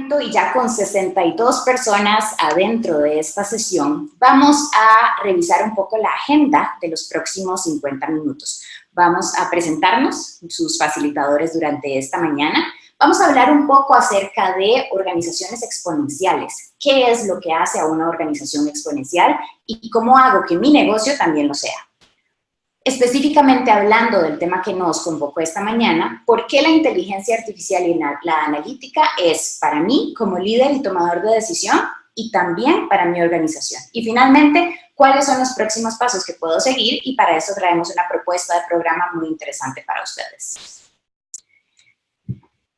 momento, y ya con 62 personas adentro de esta sesión, vamos a revisar un poco la agenda de los próximos 50 minutos. Vamos a presentarnos, sus facilitadores durante esta mañana. Vamos a hablar un poco acerca de organizaciones exponenciales. ¿Qué es lo que hace a una organización exponencial y cómo hago que mi negocio también lo sea? Específicamente hablando del tema que nos convocó esta mañana, ¿por qué la inteligencia artificial y la analítica es para mí como líder y tomador de decisión y también para mi organización? Y finalmente, ¿cuáles son los próximos pasos que puedo seguir? Y para eso traemos una propuesta de programa muy interesante para ustedes.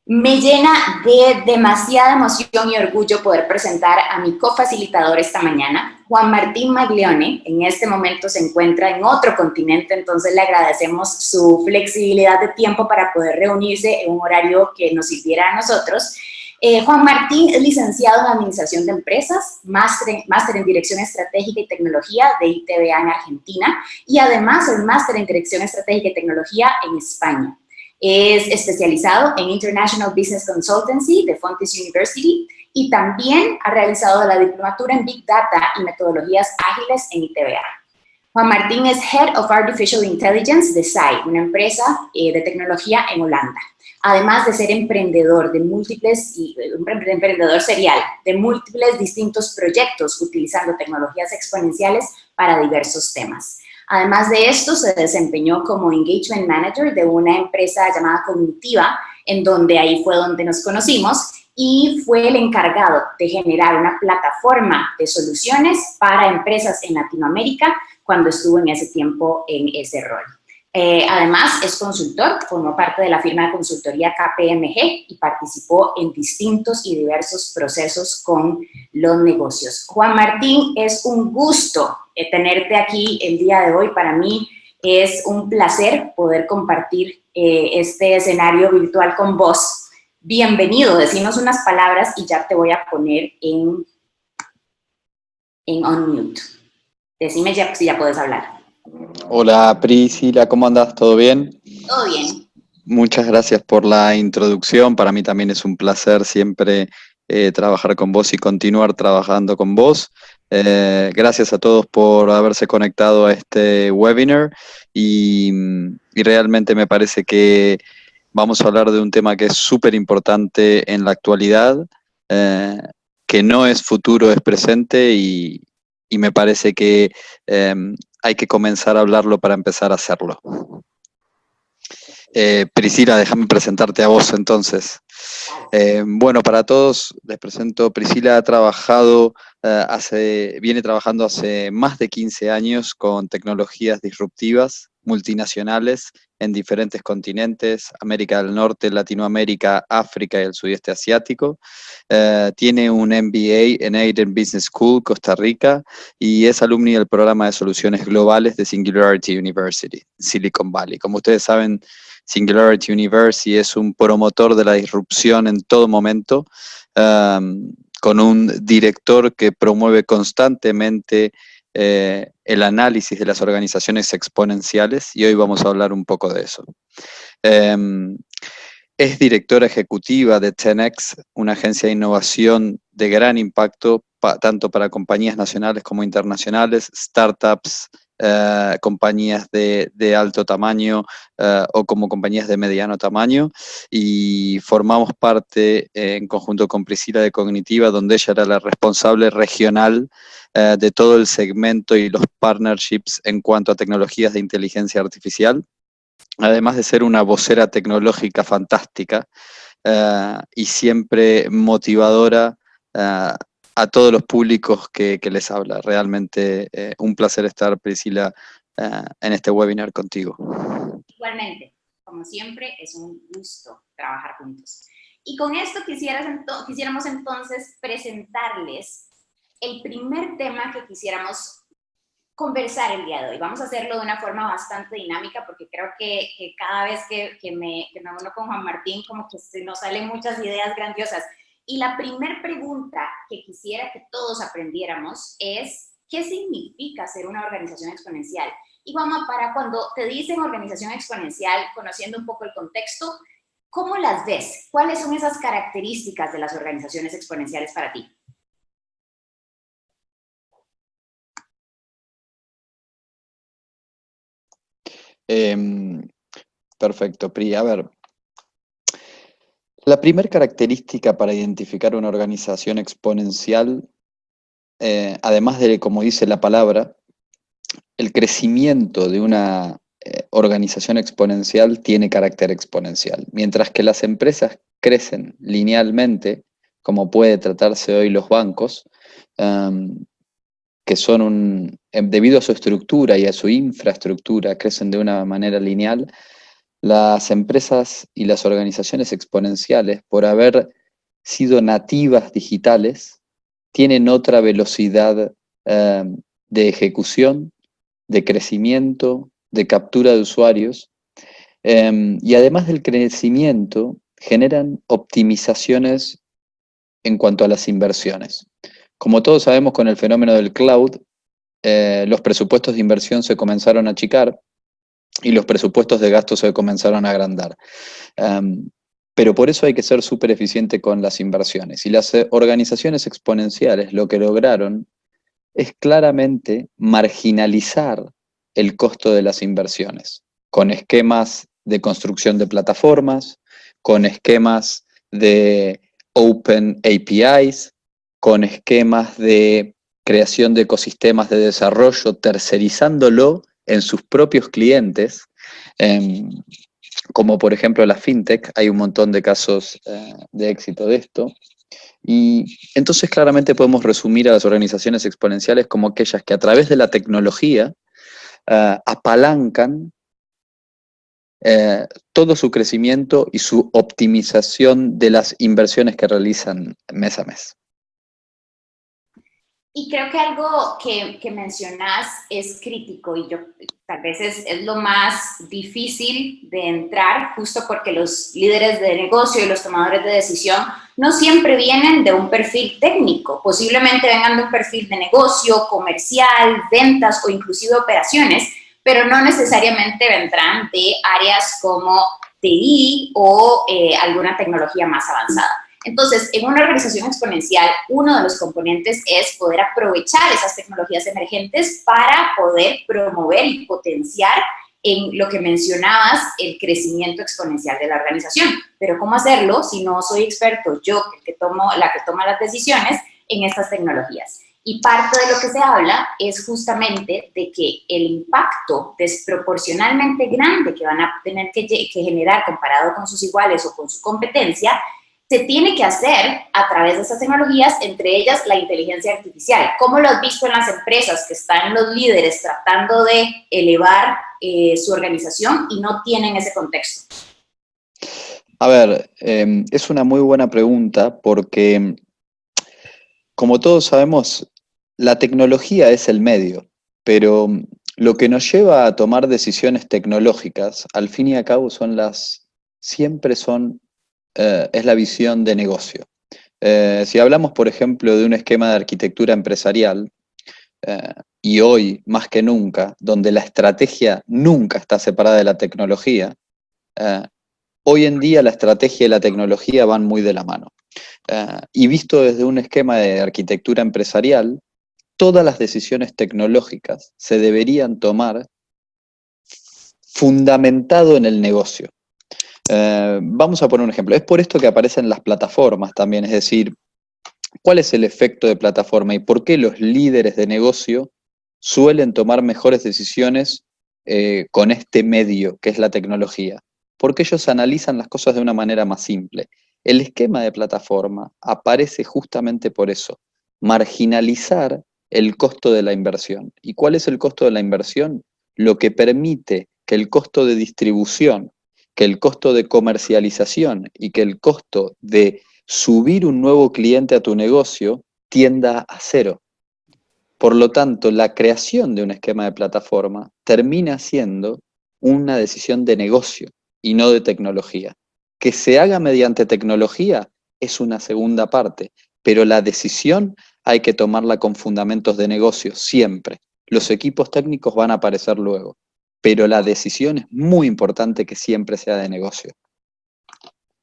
Me llena de demasiada emoción y orgullo poder presentar a mi cofacilitador esta mañana, Juan Martín Maglione. En este momento se encuentra en otro continente, entonces le agradecemos su flexibilidad de tiempo para poder reunirse en un horario que nos sirviera a nosotros. Juan Martín es licenciado en Administración de Empresas, máster en Dirección Estratégica y Tecnología de ITBA en Argentina y además el máster en Dirección Estratégica y Tecnología en España. Es especializado en International Business Consultancy de Fontes University y también ha realizado la diplomatura en Big Data y Metodologías Ágiles en ITBA. Juan Martín es Head of Artificial Intelligence de SAI, una empresa de tecnología en Holanda. Además de ser emprendedor de múltiples, un emprendedor serial de múltiples distintos proyectos utilizando tecnologías exponenciales para diversos temas. Además de esto, se desempeñó como Engagement Manager de una empresa llamada Cognitiva, en donde ahí fue donde nos conocimos, y fue el encargado de generar una plataforma de soluciones para empresas en Latinoamérica cuando estuvo en ese tiempo en ese rol. Además, es consultor, formó parte de la firma de consultoría KPMG y participó en distintos y diversos procesos con los negocios. Juan Martín, es un gusto tenerte aquí el día de hoy. Para mí es un placer poder compartir este escenario virtual con vos. Bienvenido, decinos unas palabras y ya te voy a poner en unmute. Decime ya, si ya puedes hablar. Hola Priscila, ¿cómo andás? ¿Todo bien? Todo bien. Muchas gracias por la introducción. Para mí también es un placer siempre trabajar con vos y continuar trabajando con vos. Gracias a todos por haberse conectado a este webinar y realmente me parece que vamos a hablar de un tema que es súper importante en la actualidad, que no es futuro, es presente y me parece que hay que comenzar a hablarlo para empezar a hacerlo. Priscila, déjame presentarte a vos entonces. Bueno, para todos les presento, Priscila ha trabajado, viene trabajando hace más de 15 años con tecnologías disruptivas, multinacionales, en diferentes continentes, América del Norte, Latinoamérica, África y el sudeste asiático. Tiene un MBA en Aiden Business School, Costa Rica, y es alumni del programa de soluciones globales de Singularity University, Silicon Valley. Como ustedes saben, Singularity University es un promotor de la disrupción en todo momento, con un director que promueve constantemente el análisis de las organizaciones exponenciales, y hoy vamos a hablar un poco de eso. Es directora ejecutiva de 10X, una agencia de innovación de gran impacto, tanto para compañías nacionales como internacionales, startups, compañías de alto tamaño o como compañías de mediano tamaño, y formamos parte en conjunto con Priscila de Cognitiva, donde ella era la responsable regional de todo el segmento y los partnerships en cuanto a tecnologías de inteligencia artificial, además de ser una vocera tecnológica fantástica y siempre motivadora a todos los públicos que les habla. Realmente un placer estar, Priscila, en este webinar contigo. Igualmente, como siempre, es un gusto trabajar juntos. Y con esto quisiéramos entonces presentarles el primer tema que quisiéramos conversar el día de hoy. Vamos a hacerlo de una forma bastante dinámica porque creo que cada vez que me uno con Juan Martín, como que se nos salen muchas ideas grandiosas. Y la primera pregunta que quisiera que todos aprendiéramos es, ¿qué significa ser una organización exponencial? Y vamos, para cuando te dicen organización exponencial, conociendo un poco el contexto, ¿Cómo las ves? ¿Cuáles son esas características de las organizaciones exponenciales para ti? Perfecto, Pri. A ver, la primera característica para identificar una organización exponencial, además de, como dice la palabra, el crecimiento de una organización exponencial tiene carácter exponencial, mientras que las empresas crecen linealmente, como puede tratarse hoy los bancos, que son debido a su estructura y a su infraestructura, crecen de una manera lineal. Las empresas y las organizaciones exponenciales, por haber sido nativas digitales, tienen otra velocidad de ejecución, de crecimiento, de captura de usuarios, y además del crecimiento, generan optimizaciones en cuanto a las inversiones. Como todos sabemos, con el fenómeno del cloud, los presupuestos de inversión se comenzaron a achicar y los presupuestos de gasto se comenzaron a agrandar. Pero por eso hay que ser súper eficiente con las inversiones. Y las organizaciones exponenciales lo que lograron es claramente marginalizar el costo de las inversiones, con esquemas de construcción de plataformas, con esquemas de Open APIs, con esquemas de creación de ecosistemas de desarrollo, tercerizándolo en sus propios clientes, como por ejemplo la FinTech. Hay un montón de casos de éxito de esto. Y entonces claramente podemos resumir a las organizaciones exponenciales como aquellas que a través de la tecnología apalancan todo su crecimiento y su optimización de las inversiones que realizan mes a mes. Y creo que algo que mencionas es crítico y yo tal vez es lo más difícil de entrar, justo porque los líderes de negocio y los tomadores de decisión no siempre vienen de un perfil técnico, posiblemente vengan de un perfil de negocio, comercial, ventas o inclusive operaciones, pero no necesariamente vendrán de áreas como TI o alguna tecnología más avanzada. Entonces, en una organización exponencial, uno de los componentes es poder aprovechar esas tecnologías emergentes para poder promover y potenciar en lo que mencionabas, el crecimiento exponencial de la organización. Pero ¿cómo hacerlo si no soy experto yo, la que toma las decisiones en estas tecnologías? Y parte de lo que se habla es justamente de que el impacto desproporcionalmente grande que van a tener que generar comparado con sus iguales o con su competencia se tiene que hacer a través de estas tecnologías, entre ellas la inteligencia artificial. ¿Cómo lo has visto en las empresas que están los líderes tratando de elevar su organización y no tienen ese contexto? A ver, es una muy buena pregunta porque, como todos sabemos, la tecnología es el medio, pero lo que nos lleva a tomar decisiones tecnológicas, al fin y al cabo, siempre es la visión de negocio. Si hablamos, por ejemplo, de un esquema de arquitectura empresarial, y hoy más que nunca, donde la estrategia nunca está separada de la tecnología, hoy en día la estrategia y la tecnología van muy de la mano. Y visto desde un esquema de arquitectura empresarial, todas las decisiones tecnológicas se deberían tomar fundamentado en el negocio. Vamos a poner un ejemplo. Es por esto que aparecen las plataformas también, es decir, ¿cuál es el efecto de plataforma y por qué los líderes de negocio suelen tomar mejores decisiones con este medio que es la tecnología? Porque ellos analizan las cosas de una manera más simple. El esquema de plataforma aparece justamente por eso, marginalizar el costo de la inversión. ¿Y cuál es el costo de la inversión? Lo que permite que el costo de distribución, que el costo de comercialización y que el costo de subir un nuevo cliente a tu negocio tienda a cero. Por lo tanto, la creación de un esquema de plataforma termina siendo una decisión de negocio y no de tecnología. Que se haga mediante tecnología es una segunda parte, pero la decisión hay que tomarla con fundamentos de negocio siempre. Los equipos técnicos van a aparecer luego, pero la decisión es muy importante que siempre sea de negocio.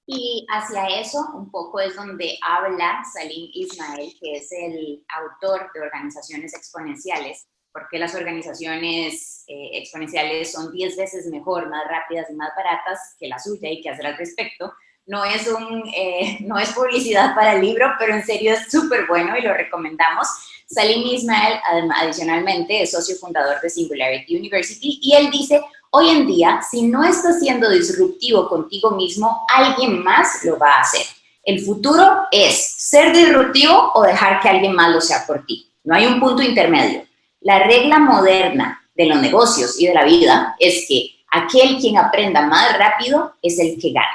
Y hacia eso un poco es donde habla Salim Ismail, que es el autor de Organizaciones Exponenciales, porque las organizaciones exponenciales son 10 veces mejor, más rápidas y más baratas que la suya y qué hacer al respecto. No es publicidad para el libro, pero en serio es súper bueno y lo recomendamos. Salim Ismail, adicionalmente, es socio fundador de Singularity University y él dice: hoy en día, si no estás siendo disruptivo contigo mismo, alguien más lo va a hacer. El futuro es ser disruptivo o dejar que alguien más lo sea por ti. No hay un punto intermedio. La regla moderna de los negocios y de la vida es que aquel quien aprenda más rápido es el que gana.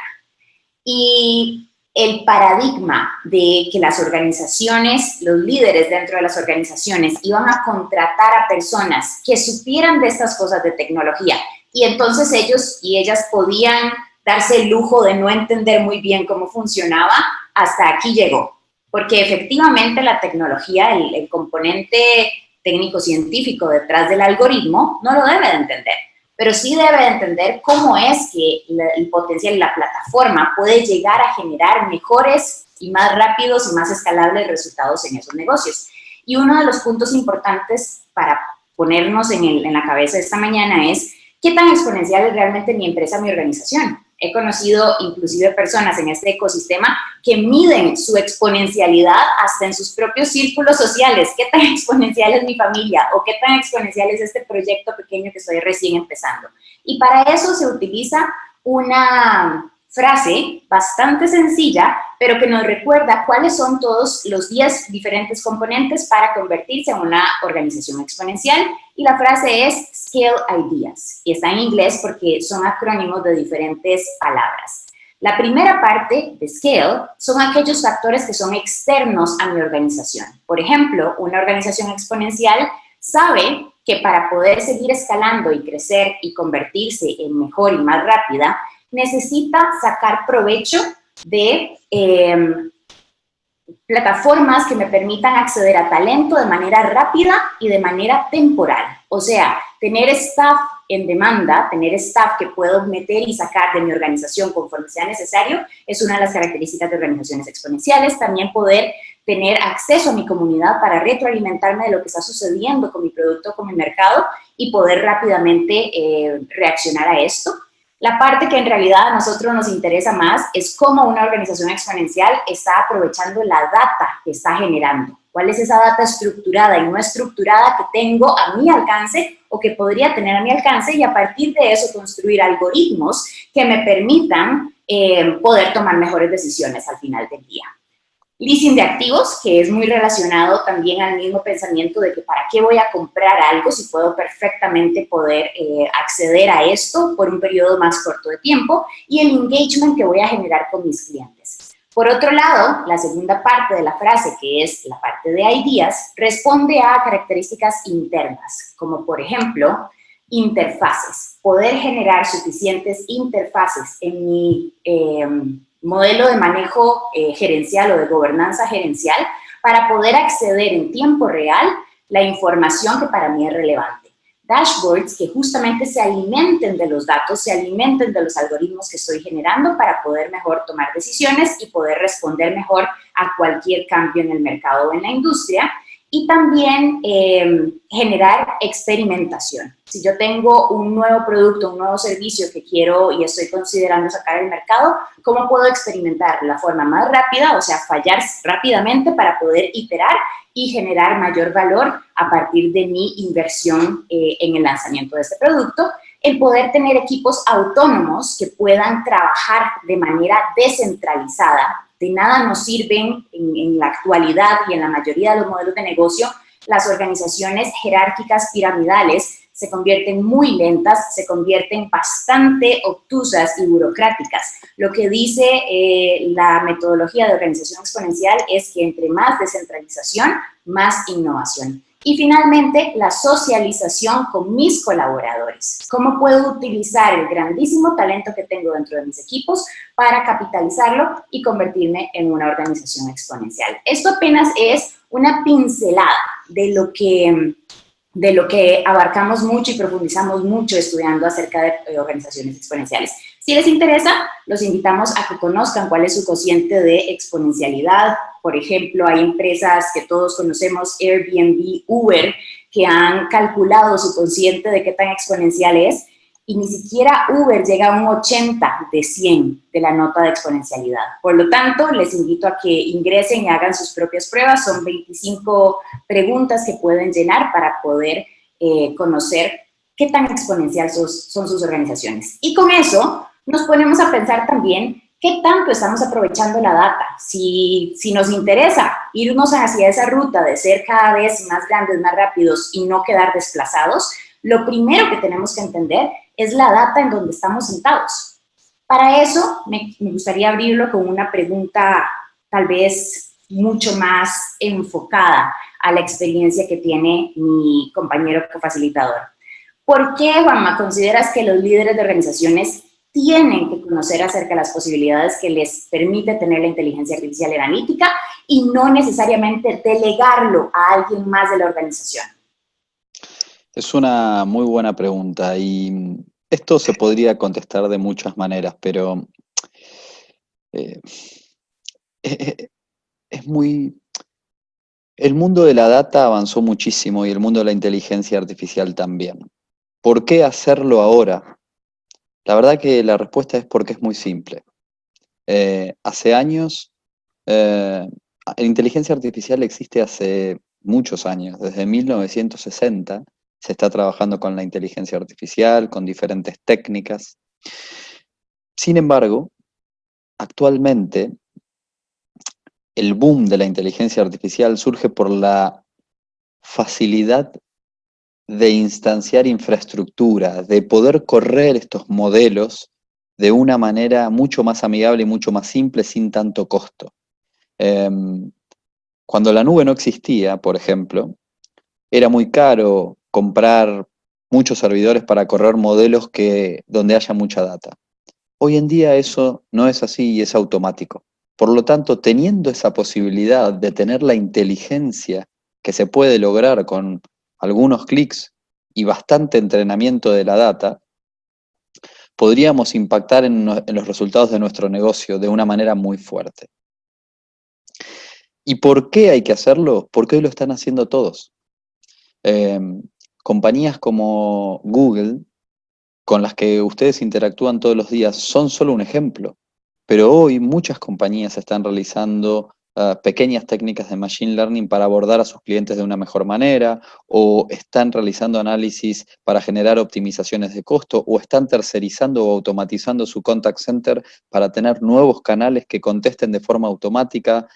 Y el paradigma de que las organizaciones, los líderes dentro de las organizaciones iban a contratar a personas que supieran de estas cosas de tecnología y entonces ellos y ellas podían darse el lujo de no entender muy bien cómo funcionaba, hasta aquí llegó. Porque efectivamente la tecnología, el componente técnico-científico detrás del algoritmo, no lo debe de entender, pero sí debe de entender cómo es que el potencial y la plataforma puede llegar a generar mejores y más rápidos y más escalables resultados en esos negocios. Y uno de los puntos importantes para ponernos en la cabeza esta mañana es: ¿qué tan exponencial es realmente mi empresa, mi organización? He conocido inclusive personas en este ecosistema que miden su exponencialidad hasta en sus propios círculos sociales. ¿Qué tan exponencial es mi familia? ¿O qué tan exponencial es este proyecto pequeño que estoy recién empezando? Y para eso se utiliza una frase bastante sencilla, pero que nos recuerda cuáles son todos los 10 diferentes componentes para convertirse en una organización exponencial. Y la frase es Scale Ideas. Y está en inglés porque son acrónimos de diferentes palabras. La primera parte de Scale son aquellos factores que son externos a mi organización. Por ejemplo, una organización exponencial sabe que para poder seguir escalando y crecer y convertirse en mejor y más rápida, necesita sacar provecho de plataformas que me permitan acceder a talento de manera rápida y de manera temporal. O sea, tener staff en demanda, tener staff que puedo meter y sacar de mi organización conforme sea necesario, es una de las características de organizaciones exponenciales. También poder tener acceso a mi comunidad para retroalimentarme de lo que está sucediendo con mi producto, con mi mercado y poder rápidamente reaccionar a esto. La parte que en realidad a nosotros nos interesa más es cómo una organización exponencial está aprovechando la data que está generando. ¿Cuál es esa data estructurada y no estructurada que tengo a mi alcance o que podría tener a mi alcance? Y a partir de eso construir algoritmos que me permitan poder tomar mejores decisiones al final del día. Leasing de activos, que es muy relacionado también al mismo pensamiento de que para qué voy a comprar algo si puedo perfectamente poder acceder a esto por un periodo más corto de tiempo, y el engagement que voy a generar con mis clientes. Por otro lado, la segunda parte de la frase, que es la parte de ideas, responde a características internas, como por ejemplo, interfaces. Poder generar suficientes interfaces en mi modelo de manejo gerencial o de gobernanza gerencial para poder acceder en tiempo real la información que para mí es relevante. Dashboards que justamente se alimenten de los datos, se alimenten de los algoritmos que estoy generando para poder mejor tomar decisiones y poder responder mejor a cualquier cambio en el mercado o en la industria. Y también generar experimentación. Si yo tengo un nuevo producto, un nuevo servicio que quiero y estoy considerando sacar al mercado, ¿cómo puedo experimentar la forma más rápida? O sea, fallar rápidamente para poder iterar y generar mayor valor a partir de mi inversión en el lanzamiento de este producto. El poder tener equipos autónomos que puedan trabajar de manera descentralizada. De nada nos sirven en la actualidad y en la mayoría de los modelos de negocio las organizaciones jerárquicas piramidales. Se convierten muy lentas, se convierten bastante obtusas y burocráticas. Lo que dice la metodología de organización exponencial es que entre más descentralización, más innovación. Y finalmente, la socialización con mis colaboradores. ¿Cómo puedo utilizar el grandísimo talento que tengo dentro de mis equipos para capitalizarlo y convertirme en una organización exponencial? Esto apenas es una pincelada de lo que abarcamos mucho y profundizamos mucho estudiando acerca de organizaciones exponenciales. Si les interesa, los invitamos a que conozcan cuál es su cociente de exponencialidad. Por ejemplo, hay empresas que todos conocemos, Airbnb, Uber, que han calculado su cociente de qué tan exponencial es, y ni siquiera Uber llega a un 80 de 100 de la nota de exponencialidad. Por lo tanto, les invito a que ingresen y hagan sus propias pruebas. Son 25 preguntas que pueden llenar para poder conocer qué tan exponencial son sus organizaciones. Y con eso nos ponemos a pensar también qué tanto estamos aprovechando la data. Si nos interesa irnos hacia esa ruta de ser cada vez más grandes, más rápidos y no quedar desplazados, lo primero que tenemos que entender es la data en donde estamos sentados. Para eso, me gustaría abrirlo con una pregunta tal vez mucho más enfocada a la experiencia que tiene mi compañero cofacilitador. ¿Por qué, Juanma, consideras que los líderes de organizaciones tienen que conocer acerca de las posibilidades que les permite tener la inteligencia artificial en analítica y no necesariamente delegarlo a alguien más de la organización? Es una muy buena pregunta y esto se podría contestar de muchas maneras, pero eh, es muy... El mundo de la data avanzó muchísimo y el mundo de la inteligencia artificial también. ¿Por qué hacerlo ahora? La verdad que la respuesta es porque es muy simple. Hace años, la inteligencia artificial existe hace muchos años, desde 1960 se está trabajando con la inteligencia artificial, con diferentes técnicas. Sin embargo, actualmente el boom de la inteligencia artificial surge por la facilidad de instanciar infraestructura, de poder correr estos modelos de una manera mucho más amigable y mucho más simple sin tanto costo. Cuando la nube no existía, por ejemplo, era muy caro comprar muchos servidores para correr modelos donde haya mucha data. Hoy en día eso no es así y es automático. Por lo tanto, teniendo esa posibilidad de tener la inteligencia que se puede lograr con algunos clics y bastante entrenamiento de la data, podríamos impactar en los resultados de nuestro negocio de una manera muy fuerte. ¿Y por qué hay que hacerlo? Porque hoy lo están haciendo todos. Compañías como Google, con las que ustedes interactúan todos los días, son solo un ejemplo. Pero hoy muchas compañías están realizando pequeñas técnicas de machine learning para abordar a sus clientes de una mejor manera, o están realizando análisis para generar optimizaciones de costo, o están tercerizando o automatizando su contact center para tener nuevos canales que contesten de forma automática.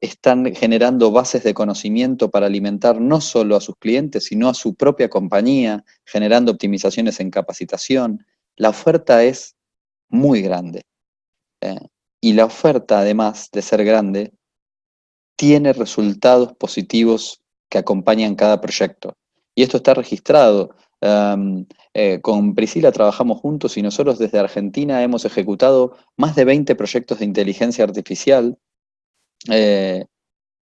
Están generando bases de conocimiento para alimentar no solo a sus clientes, sino a su propia compañía, generando optimizaciones en capacitación. La oferta es muy grande. Y la oferta, además de ser grande, tiene resultados positivos que acompañan cada proyecto. Y esto está registrado. Con Priscila trabajamos juntos y nosotros desde Argentina hemos ejecutado más de 20 proyectos de inteligencia artificial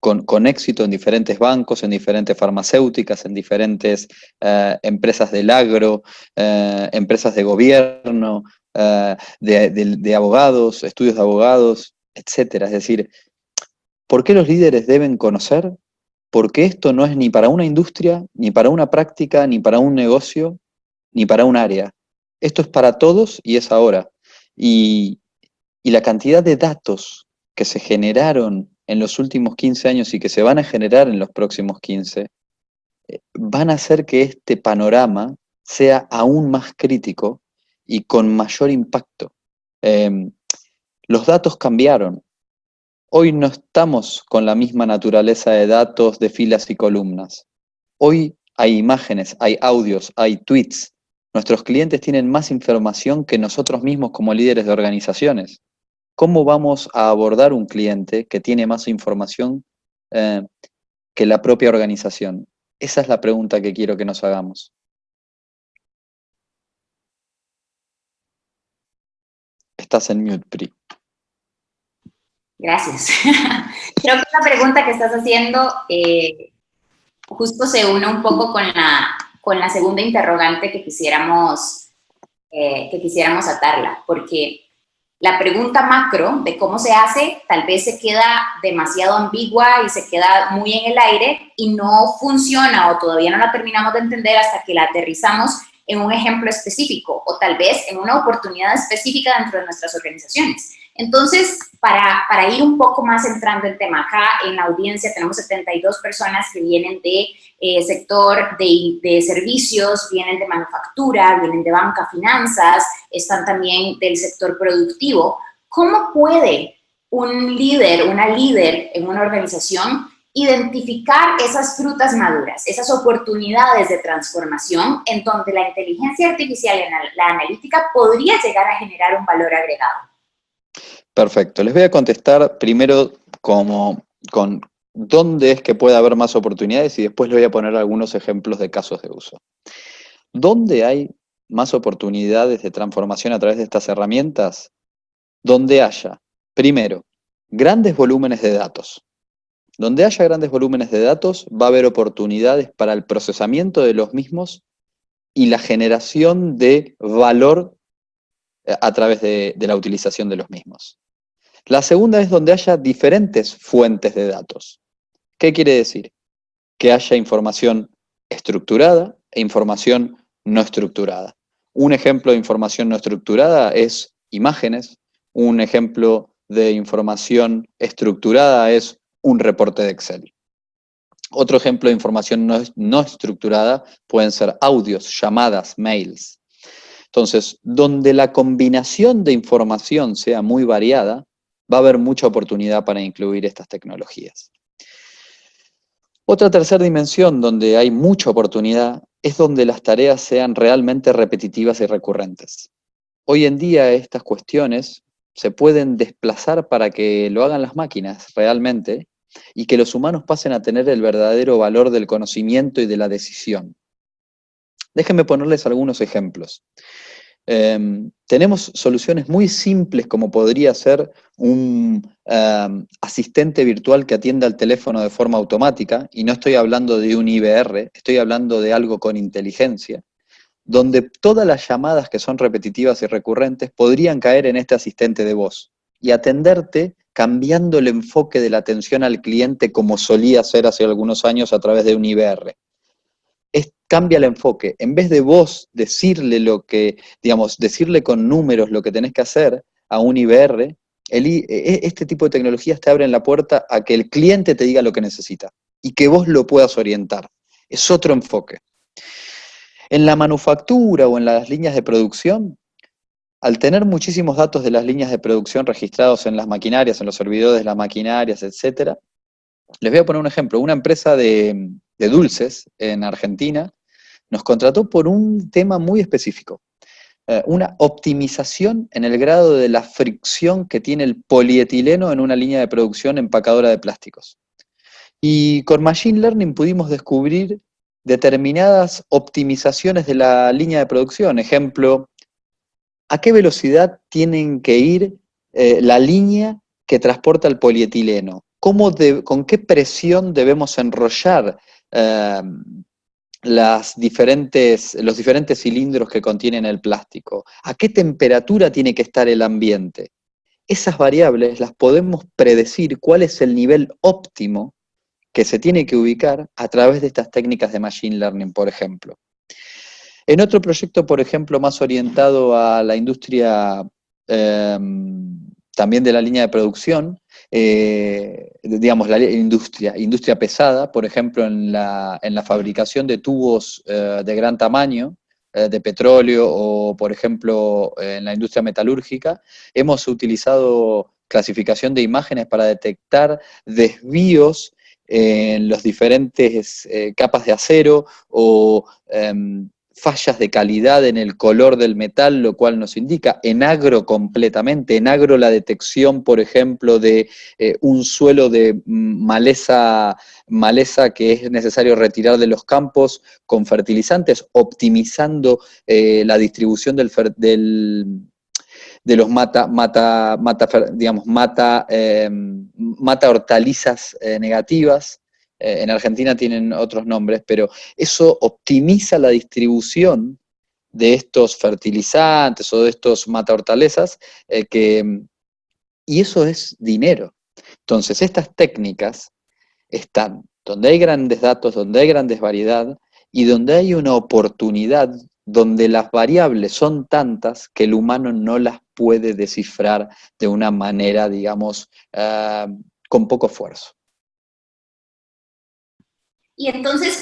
con éxito en diferentes bancos, en diferentes farmacéuticas, en diferentes empresas del agro, empresas de gobierno, de abogados, estudios de abogados, etcétera. Es decir, ¿por qué los líderes deben conocer? Porque esto no es ni para una industria, ni para una práctica, ni para un negocio, ni para un área. Esto es para todos y es ahora. Y la cantidad de datos que se generaron en los últimos 15 años y que se van a generar en los próximos 15, van a hacer que este panorama sea aún más crítico y con mayor impacto. Los datos cambiaron. Hoy no estamos con la misma naturaleza de datos de filas y columnas. Hoy hay imágenes, hay audios, hay tweets. Nuestros clientes tienen más información que nosotros mismos como líderes de organizaciones. ¿Cómo vamos a abordar un cliente que tiene más información que la propia organización? Esa es la pregunta que quiero que nos hagamos. Estás en mute, Pri. Gracias. Creo que la pregunta que estás haciendo justo se une un poco con la segunda interrogante que quisiéramos que quisiéramos atarla, porque la pregunta macro de cómo se hace tal vez se queda demasiado ambigua y se queda muy en el aire y no funciona o todavía no la terminamos de entender hasta que la aterrizamos en un ejemplo específico o tal vez en una oportunidad específica dentro de nuestras organizaciones. Entonces, para ir un poco más entrando en tema, acá en la audiencia tenemos 72 personas que vienen de sector de servicios, vienen de manufactura, vienen de banca, finanzas, están también del sector productivo. ¿Cómo puede un líder, una líder en una organización identificar esas frutas maduras, esas oportunidades de transformación en donde la inteligencia artificial y la analítica podría llegar a generar un valor agregado? Perfecto. Les voy a contestar primero con dónde es que puede haber más oportunidades y después les voy a poner algunos ejemplos de casos de uso. ¿Dónde hay más oportunidades de transformación a través de estas herramientas? Donde haya, primero, grandes volúmenes de datos. Donde haya grandes volúmenes de datos, va a haber oportunidades para el procesamiento de los mismos y la generación de valor a través de la utilización de los mismos. La segunda es donde haya diferentes fuentes de datos. ¿Qué quiere decir? Que haya información estructurada e información no estructurada. Un ejemplo de información no estructurada es imágenes. Un ejemplo de información estructurada es un reporte de Excel. Otro ejemplo de información no estructurada pueden ser audios, llamadas, mails. Entonces, donde la combinación de información sea muy variada, va a haber mucha oportunidad para incluir estas tecnologías. Otra tercera dimensión donde hay mucha oportunidad es donde las tareas sean realmente repetitivas y recurrentes. Hoy en día estas cuestiones se pueden desplazar para que lo hagan las máquinas realmente y que los humanos pasen a tener el verdadero valor del conocimiento y de la decisión. Déjenme ponerles algunos ejemplos. Tenemos soluciones muy simples como podría ser un asistente virtual que atienda al teléfono de forma automática, y no estoy hablando de un IVR, estoy hablando de algo con inteligencia, donde todas las llamadas que son repetitivas y recurrentes podrían caer en este asistente de voz y atenderte cambiando el enfoque de la atención al cliente como solía ser hace algunos años a través de un IVR. Cambia el enfoque. En vez de vos decirle decirle con números lo que tenés que hacer a un IVR, este tipo de tecnologías te abren la puerta a que el cliente te diga lo que necesita y que vos lo puedas orientar. Es otro enfoque. En la manufactura o en las líneas de producción, al tener muchísimos datos de las líneas de producción registrados en las maquinarias, en los servidores de las maquinarias, etc., les voy a poner un ejemplo. Una empresa de dulces en Argentina nos contrató por un tema muy específico. Una optimización en el grado de la fricción que tiene el polietileno en una línea de producción empacadora de plásticos. Y con Machine Learning pudimos descubrir determinadas optimizaciones de la línea de producción. Ejemplo, ¿a qué velocidad tienen que ir la línea que transporta el polietileno? ¿Con qué presión debemos enrollar los diferentes cilindros que contienen el plástico? ¿A qué temperatura tiene que estar el ambiente? Esas variables las podemos predecir cuál es el nivel óptimo que se tiene que ubicar a través de estas técnicas de Machine Learning, por ejemplo. En otro proyecto, por ejemplo, más orientado a la industria, también de la línea de producción, digamos, la industria pesada, por ejemplo, en la fabricación de tubos de gran tamaño, de petróleo, o por ejemplo, en la industria metalúrgica, hemos utilizado clasificación de imágenes para detectar desvíos en las diferentes capas de acero o fallas de calidad en el color del metal, lo cual nos indica en agro completamente, en agro la detección, por ejemplo, de un suelo de maleza que es necesario retirar de los campos con fertilizantes, optimizando la distribución de los mata hortalizas negativas. En Argentina tienen otros nombres, pero eso optimiza la distribución de estos fertilizantes o de estos mata-hortalezas, y eso es dinero. Entonces, estas técnicas están donde hay grandes datos, donde hay grandes variedad, y donde hay una oportunidad, donde las variables son tantas que el humano no las puede descifrar de una manera, digamos, con poco esfuerzo. Y entonces,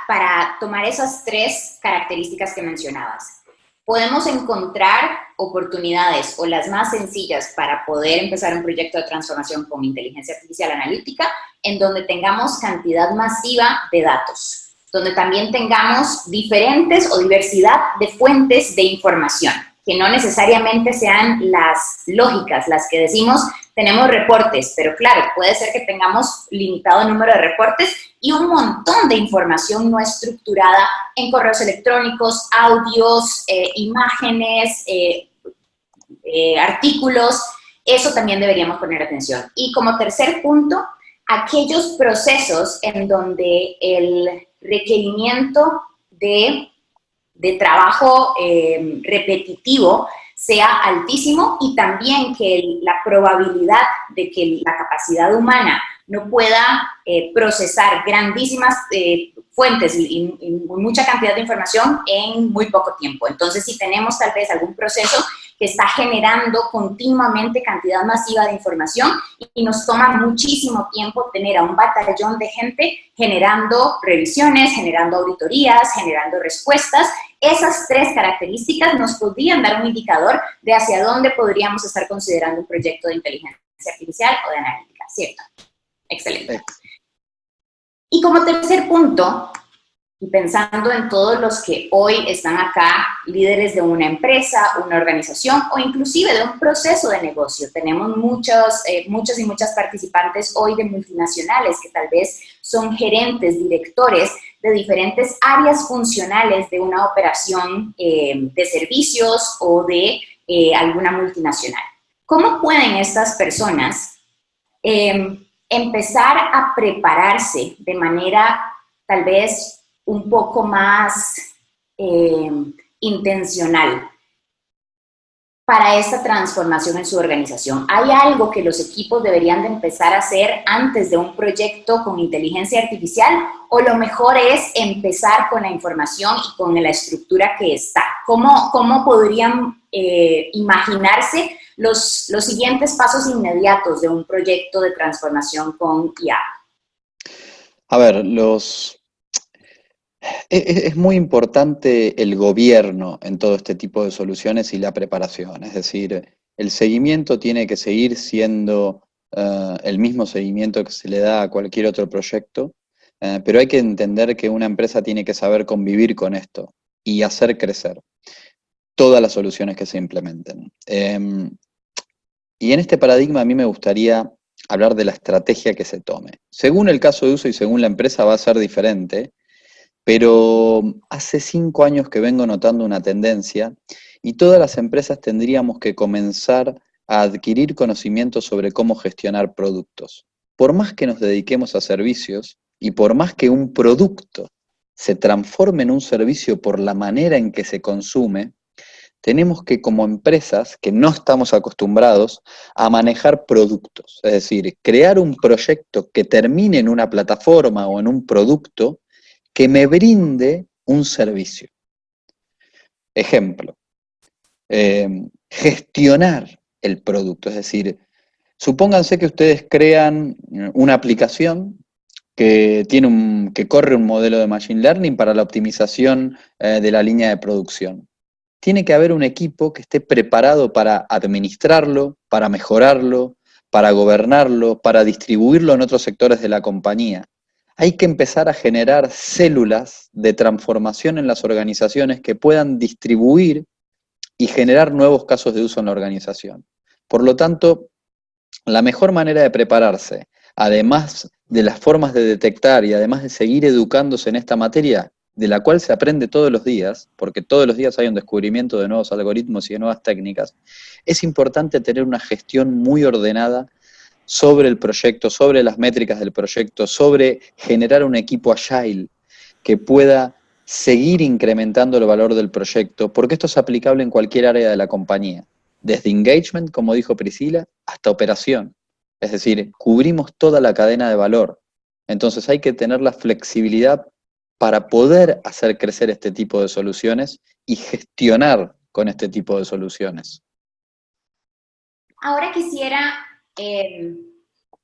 para tomar esas tres características que mencionabas, podemos encontrar oportunidades o las más sencillas para poder empezar un proyecto de transformación con inteligencia artificial analítica en donde tengamos cantidad masiva de datos, donde también tengamos diferentes o diversidad de fuentes de información, que no necesariamente sean las lógicas, las que decimos tenemos reportes, pero claro, puede ser que tengamos limitado número de reportes y un montón de información no estructurada en correos electrónicos, audios, imágenes, artículos. Eso también deberíamos poner atención. Y como tercer punto, aquellos procesos en donde el requerimiento de trabajo repetitivo sea altísimo y también que la probabilidad de que la capacidad humana no pueda procesar grandísimas fuentes y mucha cantidad de información en muy poco tiempo. Entonces, si tenemos tal vez algún proceso que está generando continuamente cantidad masiva de información y nos toma muchísimo tiempo tener a un batallón de gente generando revisiones, generando auditorías, generando respuestas. Esas tres características nos podrían dar un indicador de hacia dónde podríamos estar considerando un proyecto de inteligencia artificial o de analítica, ¿cierto? Excelente. Y como tercer punto, y pensando en todos los que hoy están acá, líderes de una empresa, una organización o inclusive de un proceso de negocio. Tenemos muchos y muchas participantes hoy de multinacionales que tal vez son gerentes, directores de diferentes áreas funcionales de una operación de servicios o de alguna multinacional. ¿Cómo pueden estas personas empezar a prepararse de manera tal vez un poco más intencional para esta transformación en su organización? ¿Hay algo que los equipos deberían de empezar a hacer antes de un proyecto con inteligencia artificial? ¿O lo mejor es empezar con la información y con la estructura que está? ¿Cómo podrían imaginarse los siguientes pasos inmediatos de un proyecto de transformación con IA? A ver, es muy importante el gobierno en todo este tipo de soluciones y la preparación. Es decir, el seguimiento tiene que seguir siendo el mismo seguimiento que se le da a cualquier otro proyecto, pero hay que entender que una empresa tiene que saber convivir con esto y hacer crecer todas las soluciones que se implementen. Y en este paradigma a mí me gustaría hablar de la estrategia que se tome. Según el caso de uso y según la empresa va a ser diferente, pero hace 5 años que vengo notando una tendencia y todas las empresas tendríamos que comenzar a adquirir conocimientos sobre cómo gestionar productos. Por más que nos dediquemos a servicios y por más que un producto se transforme en un servicio por la manera en que se consume, tenemos que, como empresas que no estamos acostumbrados a manejar productos, es decir, crear un proyecto que termine en una plataforma o en un producto que me brinde un servicio. Ejemplo, gestionar el producto, es decir, supónganse que ustedes crean una aplicación que corre un modelo de Machine Learning para la optimización de la línea de producción. Tiene que haber un equipo que esté preparado para administrarlo, para mejorarlo, para gobernarlo, para distribuirlo en otros sectores de la compañía. Hay que empezar a generar células de transformación en las organizaciones que puedan distribuir y generar nuevos casos de uso en la organización. Por lo tanto, la mejor manera de prepararse, además de las formas de detectar y además de seguir educándose en esta materia, de la cual se aprende todos los días, porque todos los días hay un descubrimiento de nuevos algoritmos y de nuevas técnicas, es importante tener una gestión muy ordenada sobre el proyecto, sobre las métricas del proyecto, sobre generar un equipo agile que pueda seguir incrementando el valor del proyecto, porque esto es aplicable en cualquier área de la compañía, desde engagement, como dijo Priscila, hasta operación. Es decir, cubrimos toda la cadena de valor. Entonces hay que tener la flexibilidad para poder hacer crecer este tipo de soluciones y gestionar con este tipo de soluciones. Ahora quisiera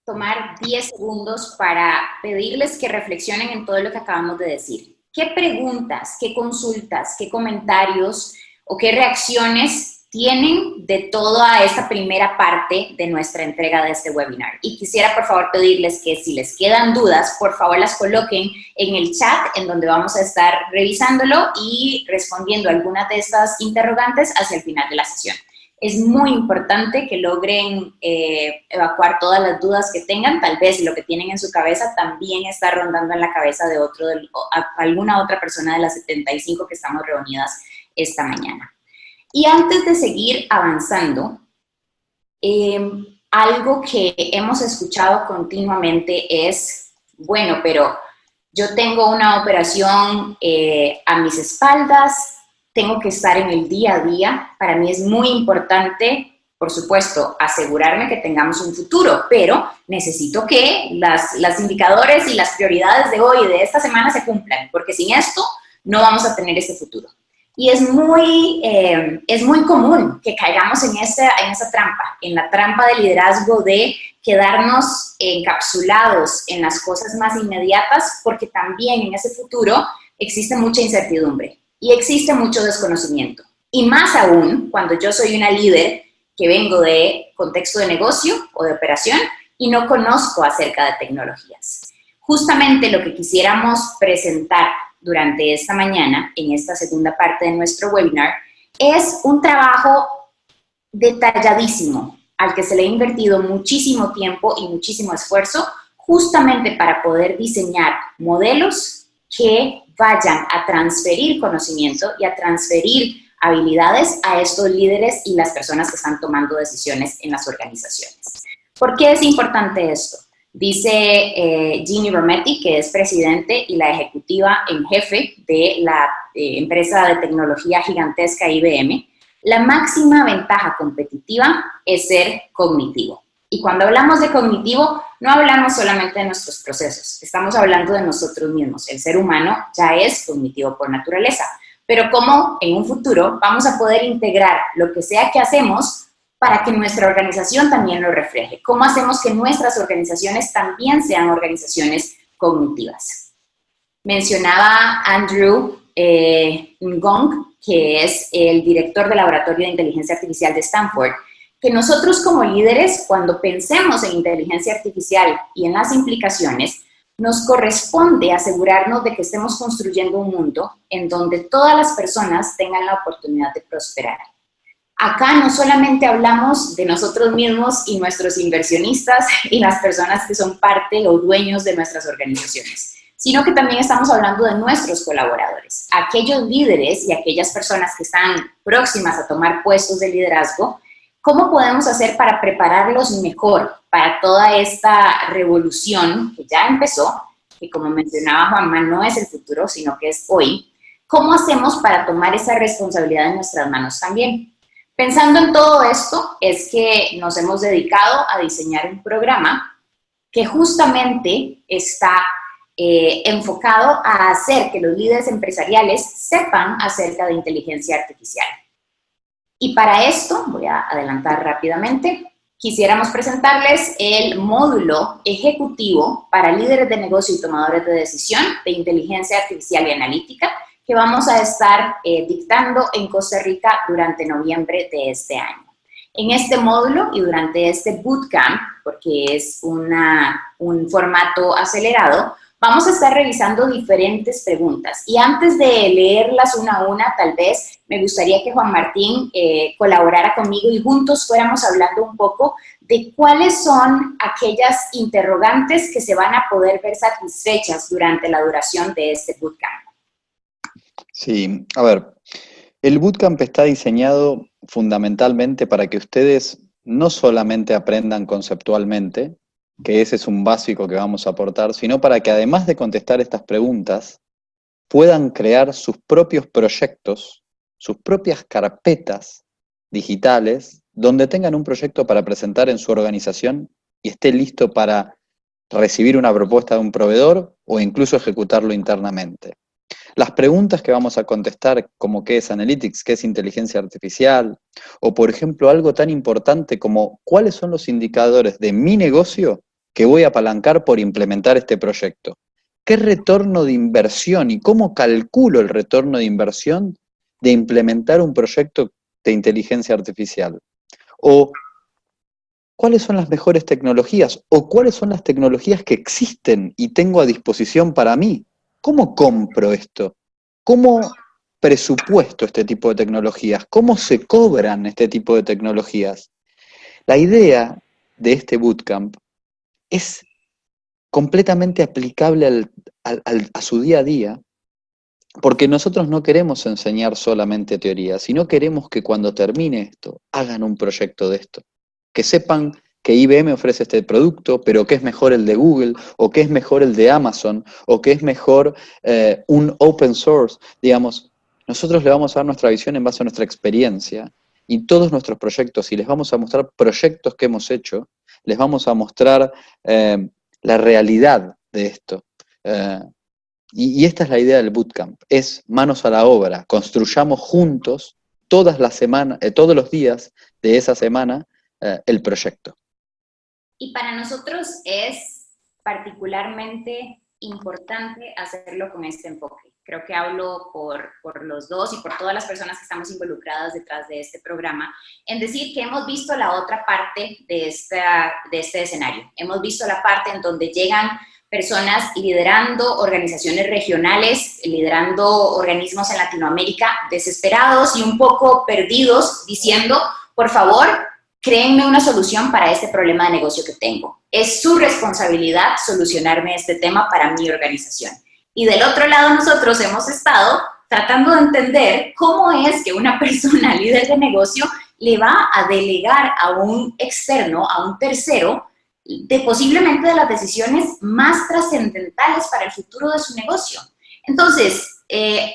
tomar 10 segundos para pedirles que reflexionen en todo lo que acabamos de decir. ¿Qué preguntas, qué consultas, qué comentarios o qué reacciones tienen de toda esta primera parte de nuestra entrega de este webinar? Y quisiera por favor pedirles que si les quedan dudas, por favor las coloquen en el chat en donde vamos a estar revisándolo y respondiendo algunas de estas interrogantes hacia el final de la sesión. Es muy importante que logren evacuar todas las dudas que tengan. Tal vez lo que tienen en su cabeza también está rondando en la cabeza de alguna otra persona de las 75 que estamos reunidas esta mañana. Y antes de seguir avanzando, algo que hemos escuchado continuamente es, bueno, pero yo tengo una operación a mis espaldas, tengo que estar en el día a día. Para mí es muy importante, por supuesto, asegurarme que tengamos un futuro, pero necesito que los indicadores y las prioridades de hoy y de esta semana se cumplan, porque sin esto no vamos a tener ese futuro. Y es muy común que caigamos en esa trampa, en la trampa de liderazgo de quedarnos encapsulados en las cosas más inmediatas, porque también en ese futuro existe mucha incertidumbre. Y existe mucho desconocimiento. Y más aún cuando yo soy una líder que vengo de contexto de negocio o de operación y no conozco acerca de tecnologías. Justamente lo que quisiéramos presentar durante esta mañana, en esta segunda parte de nuestro webinar, es un trabajo detalladísimo al que se le ha invertido muchísimo tiempo y muchísimo esfuerzo justamente para poder diseñar modelos que vayan a transferir conocimiento y a transferir habilidades a estos líderes y las personas que están tomando decisiones en las organizaciones. ¿Por qué es importante esto? Dice Ginny Rometty, que es presidente y la ejecutiva en jefe de la empresa de tecnología gigantesca IBM, la máxima ventaja competitiva es ser cognitivo. Y cuando hablamos de cognitivo, no hablamos solamente de nuestros procesos, estamos hablando de nosotros mismos. El ser humano ya es cognitivo por naturaleza, pero cómo en un futuro vamos a poder integrar lo que sea que hacemos para que nuestra organización también lo refleje. ¿Cómo hacemos que nuestras organizaciones también sean organizaciones cognitivas? Mencionaba Andrew Ngong, que es el director del Laboratorio de Inteligencia Artificial de Stanford, que nosotros como líderes, cuando pensemos en inteligencia artificial y en las implicaciones, nos corresponde asegurarnos de que estemos construyendo un mundo en donde todas las personas tengan la oportunidad de prosperar. Acá no solamente hablamos de nosotros mismos y nuestros inversionistas y las personas que son parte o dueños de nuestras organizaciones, sino que también estamos hablando de nuestros colaboradores, aquellos líderes y aquellas personas que están próximas a tomar puestos de liderazgo. ¿Cómo podemos hacer para prepararlos mejor para toda esta revolución que ya empezó, que como mencionaba Juanma, no es el futuro, sino que es hoy? ¿Cómo hacemos para tomar esa responsabilidad en nuestras manos también? Pensando en todo esto, es que nos hemos dedicado a diseñar un programa que justamente está enfocado a hacer que los líderes empresariales sepan acerca de inteligencia artificial. Y para esto, voy a adelantar rápidamente, quisiéramos presentarles el módulo ejecutivo para líderes de negocio y tomadores de decisión de inteligencia artificial y analítica que vamos a estar dictando en Costa Rica durante noviembre de este año. En este módulo y durante este bootcamp, porque es un formato acelerado, vamos a estar revisando diferentes preguntas. Y antes de leerlas una a una, tal vez me gustaría que Juan Martín colaborara conmigo y juntos fuéramos hablando un poco de cuáles son aquellas interrogantes que se van a poder ver satisfechas durante la duración de este bootcamp. Sí, a ver, el bootcamp está diseñado fundamentalmente para que ustedes no solamente aprendan conceptualmente, que ese es un básico que vamos a aportar, sino para que además de contestar estas preguntas, puedan crear sus propios proyectos, sus propias carpetas digitales, donde tengan un proyecto para presentar en su organización y esté listo para recibir una propuesta de un proveedor o incluso ejecutarlo internamente. Las preguntas que vamos a contestar, como qué es Analytics, qué es inteligencia artificial, o por ejemplo algo tan importante como cuáles son los indicadores de mi negocio que voy a apalancar por implementar este proyecto. ¿Qué retorno de inversión y cómo calculo el retorno de inversión de implementar un proyecto de inteligencia artificial? O ¿cuáles son las mejores tecnologías? ¿O cuáles son las tecnologías que existen y tengo a disposición para mí? ¿Cómo compro esto? ¿Cómo presupuesto este tipo de tecnologías? ¿Cómo se cobran este tipo de tecnologías? La idea de este bootcamp es completamente aplicable a su día a día, porque nosotros no queremos enseñar solamente teoría, sino queremos que cuando termine esto, hagan un proyecto de esto. Que sepan que IBM ofrece este producto, pero que es mejor el de Google, o que es mejor el de Amazon, o que es mejor un open source. Digamos, nosotros le vamos a dar nuestra visión en base a nuestra experiencia y todos nuestros proyectos, y les vamos a mostrar proyectos que hemos hecho, les vamos a mostrar la realidad de esto. Y esta es la idea del bootcamp, es manos a la obra, construyamos juntos todas las semanas, todos los días de esa semana el proyecto. Y para nosotros es particularmente importante hacerlo con este enfoque. Creo que hablo por los dos y por todas las personas que estamos involucradas detrás de este programa, en decir que hemos visto la otra parte de este escenario. Hemos visto la parte en donde llegan personas liderando organizaciones regionales, liderando organismos en Latinoamérica, desesperados y un poco perdidos, diciendo, por favor, créenme una solución para este problema de negocio que tengo. Es su responsabilidad solucionarme este tema para mi organización. Y del otro lado nosotros hemos estado tratando de entender cómo es que una persona líder de negocio le va a delegar a un externo, a un tercero, de posiblemente de las decisiones más trascendentales para el futuro de su negocio. Entonces,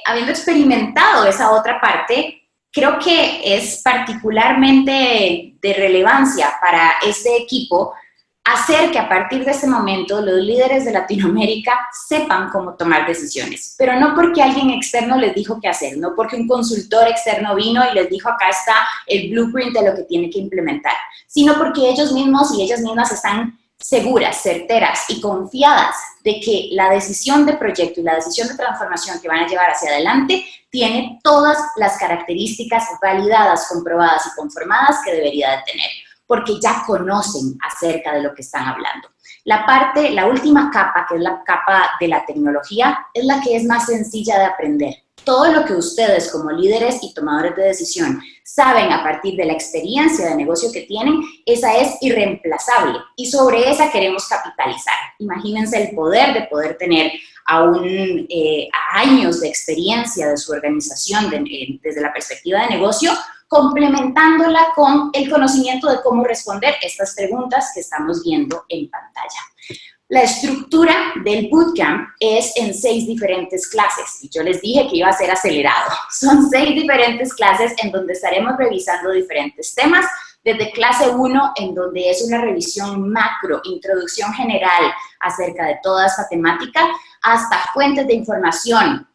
habiendo experimentado esa otra parte, creo que es particularmente de relevancia para este equipo hacer que a partir de este momento los líderes de Latinoamérica sepan cómo tomar decisiones, pero no porque alguien externo les dijo qué hacer, no porque un consultor externo vino y les dijo acá está el blueprint de lo que tiene que implementar, sino porque ellos mismos y ellas mismas están seguras, certeras y confiadas de que la decisión de proyecto y la decisión de transformación que van a llevar hacia adelante tiene todas las características validadas, comprobadas y conformadas que debería de tener, porque ya conocen acerca de lo que están hablando. La última capa, que es la capa de la tecnología, es la que es más sencilla de aprender. Todo lo que ustedes como líderes y tomadores de decisión saben a partir de la experiencia de negocio que tienen, esa es irreemplazable y sobre esa queremos capitalizar. Imagínense el poder de poder tener a años de experiencia de su organización desde la perspectiva de negocio, complementándola con el conocimiento de cómo responder estas preguntas que estamos viendo en pantalla. La estructura del bootcamp es en 6 diferentes clases y yo les dije que iba a ser acelerado. Son 6 diferentes clases en donde estaremos revisando diferentes temas, desde clase 1, en donde es una revisión macro, introducción general acerca de toda esta temática, hasta fuentes de información,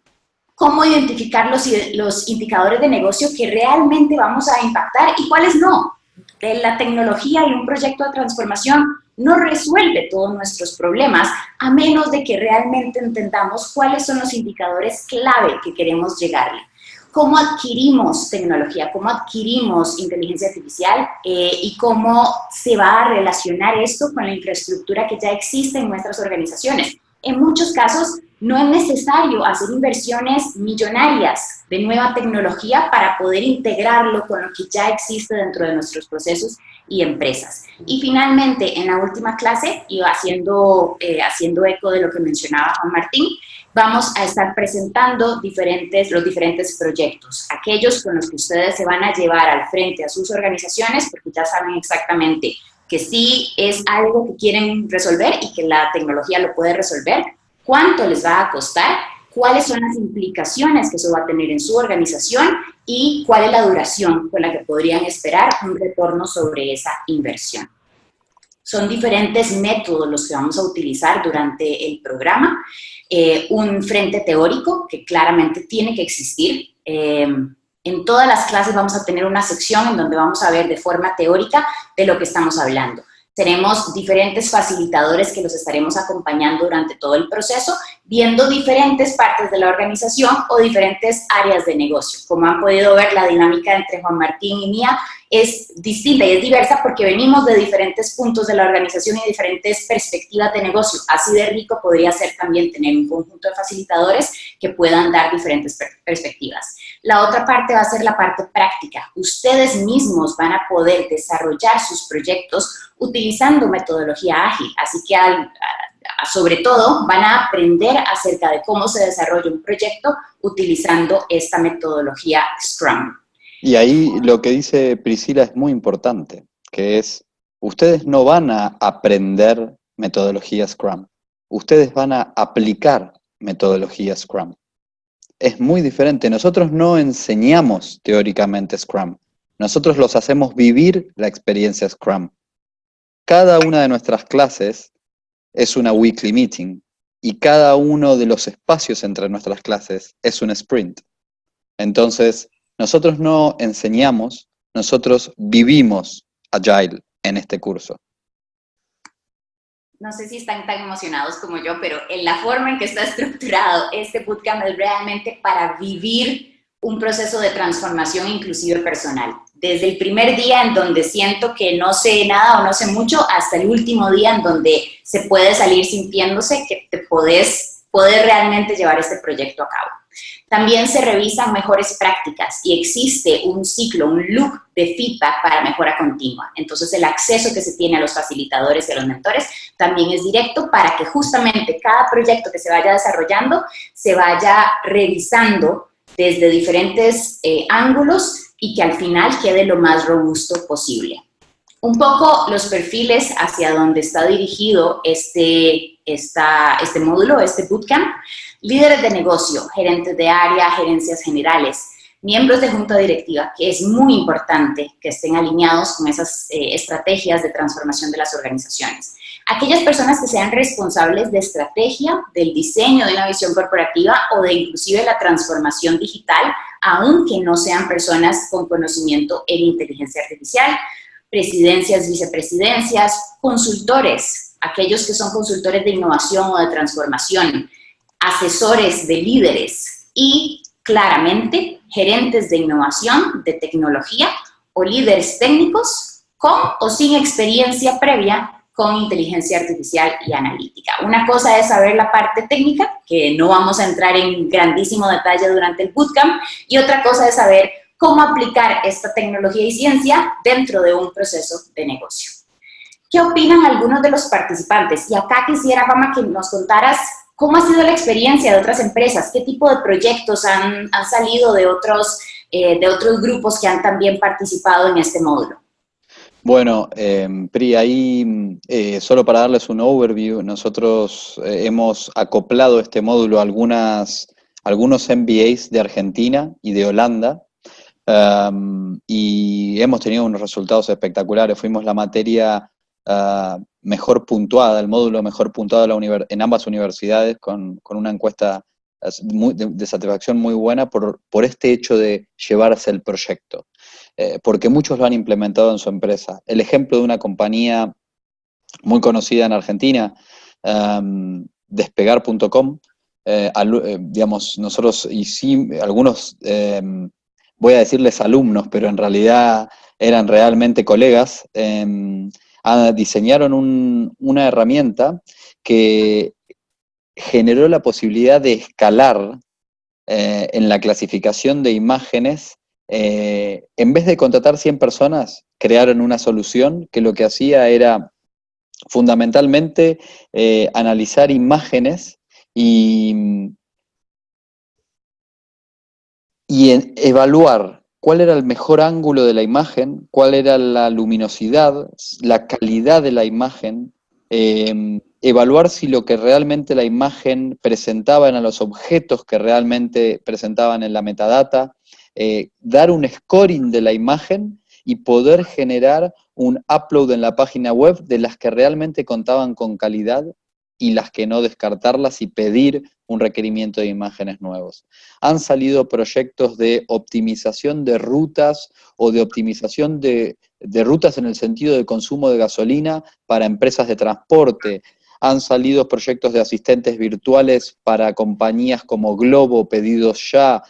cómo identificar los indicadores de negocio que realmente vamos a impactar y cuáles no. De la tecnología y un proyecto de transformación no resuelve todos nuestros problemas a menos de que realmente entendamos cuáles son los indicadores clave que queremos llegarle. Cómo adquirimos tecnología, cómo adquirimos inteligencia artificial y cómo se va a relacionar esto con la infraestructura que ya existe en nuestras organizaciones. En muchos casos no es necesario hacer inversiones millonarias de nueva tecnología para poder integrarlo con lo que ya existe dentro de nuestros procesos y empresas. Y finalmente, en la última clase, y haciendo eco de lo que mencionaba Juan Martín, vamos a estar presentando los diferentes proyectos, aquellos con los que ustedes se van a llevar al frente a sus organizaciones, porque ya saben exactamente que sí es algo que quieren resolver y que la tecnología lo puede resolver, cuánto les va a costar, cuáles son las implicaciones que eso va a tener en su organización y cuál es la duración con la que podrían esperar un retorno sobre esa inversión. Son diferentes métodos los que vamos a utilizar durante el programa. Un frente teórico que claramente tiene que existir. En todas las clases vamos a tener una sección en donde vamos a ver de forma teórica de lo que estamos hablando. Tenemos diferentes facilitadores que los estaremos acompañando durante todo el proceso, viendo diferentes partes de la organización o diferentes áreas de negocio. Como han podido ver, la dinámica entre Juan Martín y mía es distinta y es diversa porque venimos de diferentes puntos de la organización y diferentes perspectivas de negocio. Así de rico podría ser también tener un conjunto de facilitadores que puedan dar diferentes perspectivas. La otra parte va a ser la parte práctica. Ustedes mismos van a poder desarrollar sus proyectos utilizando metodología ágil, así que sobre todo van a aprender acerca de cómo se desarrolla un proyecto utilizando esta metodología Scrum. Y ahí lo que dice Priscila es muy importante, que es, ustedes no van a aprender metodología Scrum, ustedes van a aplicar metodología Scrum. Es muy diferente, nosotros no enseñamos teóricamente Scrum, nosotros los hacemos vivir la experiencia Scrum. Cada una de nuestras clases es una weekly meeting y cada uno de los espacios entre nuestras clases es un sprint. Entonces, nosotros no enseñamos, nosotros vivimos Agile en este curso. No sé si están tan emocionados como yo, pero en la forma en que está estructurado este bootcamp es realmente para vivir un proceso de transformación inclusive personal. Desde el primer día en donde siento que no sé nada o no sé mucho, hasta el último día en donde se puede salir sintiéndose que te podés realmente llevar este proyecto a cabo. También se revisan mejores prácticas y existe un ciclo, un loop de feedback para mejora continua. Entonces, el acceso que se tiene a los facilitadores y a los mentores también es directo para que justamente cada proyecto que se vaya desarrollando se vaya revisando desde diferentes ángulos y que al final quede lo más robusto posible. Un poco los perfiles hacia donde está dirigido este módulo, este bootcamp. Líderes de negocio, gerentes de área, gerencias generales, miembros de junta directiva, que es muy importante que estén alineados con esas estrategias de transformación de las organizaciones. Aquellas personas que sean responsables de estrategia, del diseño de una visión corporativa o de inclusive la transformación digital, aunque no sean personas con conocimiento en inteligencia artificial, presidencias, vicepresidencias, consultores, aquellos que son consultores de innovación o de transformación, asesores de líderes y, claramente, gerentes de innovación, de tecnología o líderes técnicos con o sin experiencia previa con inteligencia artificial y analítica. Una cosa es saber la parte técnica, que no vamos a entrar en grandísimo detalle durante el bootcamp, y otra cosa es saber cómo aplicar esta tecnología y ciencia dentro de un proceso de negocio. ¿Qué opinan algunos de los participantes? Y acá quisiera, Fama, que nos contaras cómo ha sido la experiencia de otras empresas, qué tipo de proyectos han salido de otros grupos que han también participado en este módulo. Bueno, Pri, ahí solo para darles un overview, nosotros hemos acoplado este módulo a algunos MBAs de Argentina y de Holanda, y hemos tenido unos resultados espectaculares. Fuimos la materia mejor puntuada, el módulo mejor puntuado en ambas universidades, con una encuesta de satisfacción muy buena por este hecho de llevarse el proyecto. Porque muchos lo han implementado en su empresa. El ejemplo de una compañía muy conocida en Argentina, despegar.com, digamos, nosotros algunos, voy a decirles alumnos, pero en realidad eran realmente colegas, diseñaron una herramienta que generó la posibilidad de escalar en la clasificación de imágenes. En vez de contratar 100 personas, crearon una solución que lo que hacía era fundamentalmente analizar imágenes y evaluar cuál era el mejor ángulo de la imagen, cuál era la luminosidad, la calidad de la imagen, evaluar si lo que realmente la imagen presentaba eran los objetos que realmente presentaban en la metadata, dar un scoring de la imagen y poder generar un upload en la página web de las que realmente contaban con calidad y las que no, descartarlas y pedir un requerimiento de imágenes nuevos. Han salido proyectos de optimización de rutas o de optimización de rutas en el sentido de consumo de gasolina para empresas de transporte. Han salido proyectos de asistentes virtuales para compañías como Globo, Pedidos Ya,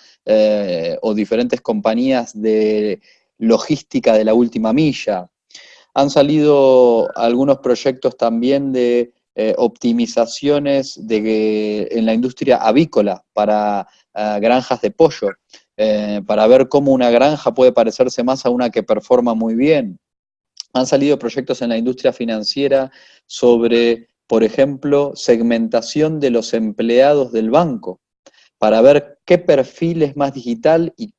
o diferentes compañías de logística de la última milla. Han salido algunos proyectos también de optimizaciones en la industria avícola para granjas de pollo, para ver cómo una granja puede parecerse más a una que performa muy bien. Han salido proyectos en la industria financiera sobre, por ejemplo, segmentación de los empleados del banco, para ver qué perfil es más digital y